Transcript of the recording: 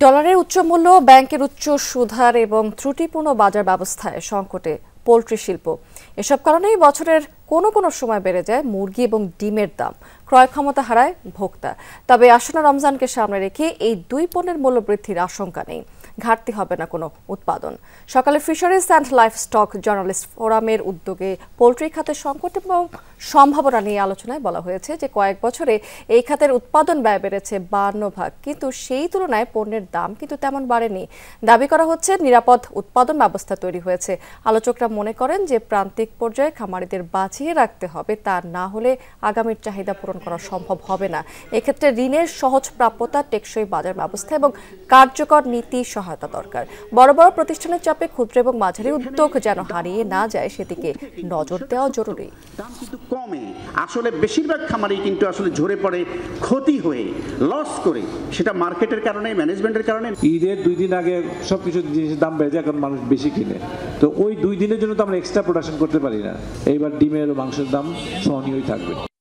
ডলারের উচ্চ মূল্য, ব্যাংকের উচ্চ সুদহার এবং ত্রুটিপূর্ণ বাজার ব্যবস্থায় সংকটে পোল্ট্রি শিল্প। এসব কারণেই বছরের কোনো কোনো সময় বেড়ে যায় মুরগি এবং ডিমের দাম, ক্রয় ক্ষমতা হারায় ভোক্তা। তবে আসন্ন রমজানকে সামনে রেখে এই দুই পণ্যের মূল্য বৃদ্ধির আশঙ্কা নেই, ঘাটতি হবে না কোনো উৎপাদন। সকালে ফিশারিজ অ্যান্ড লাইভস্টক জার্নালিস্ট ফোরামের উদ্যোগে পোল্ট্রি খাতের সংকট এবং সম্ভাবনা নিয়ে আলোচনায় বলা হয়েছে যে কয়েক বছরে এই খাতের উৎপাদন ব্যয় বেড়েছে 52 ভাগ, কিন্তু সেই তুলনায় পণ্যের দাম কিন্তু তেমন বাড়েনি। দাবি করা হচ্ছে নিরাপদ উৎপাদন ব্যবস্থা তৈরি হয়েছে। আলোচকরা মনে করেন যে প্রান্তিক পর্যায়ে খামারিদের বাঁচিয়ে রাখতে হবে, তা না হলে আগামীর চাহিদা পূরণ করা সম্ভব হবে না। এক্ষেত্রে ঋণের সহজ প্রাপ্যতা, টেকসই বাজার ব্যবস্থা এবং কার্যকর নীতি সহায়তা দরকার। বড় বড় প্রতিষ্ঠানের চাপে ক্ষুদ্র এবং মাঝারি উদ্যোগ যেন হারিয়ে না যায়, সেদিকে নজর দেওয়া জরুরি। দাম কিন্তু কমে, আসলে বেশিরভাগ খামারই কিন্তু আসলে ঝরে পড়ে, ক্ষতি হয়ে লস করে, সেটা মার্কেটের কারণে, ম্যানেজমেন্টের কারণে। ঈদের 2 দিন আগে সবকিছু জিনিসের দাম বেড়ে যায়, এখন মানুষ বেশি কিনে, তো ওই 2 দিনের জন্য তো আমরা এক্সট্রা প্রোডাকশন করতে পারি না। এইবার ডিমের ও মাংসের দাম সহনীয়ই থাকবে।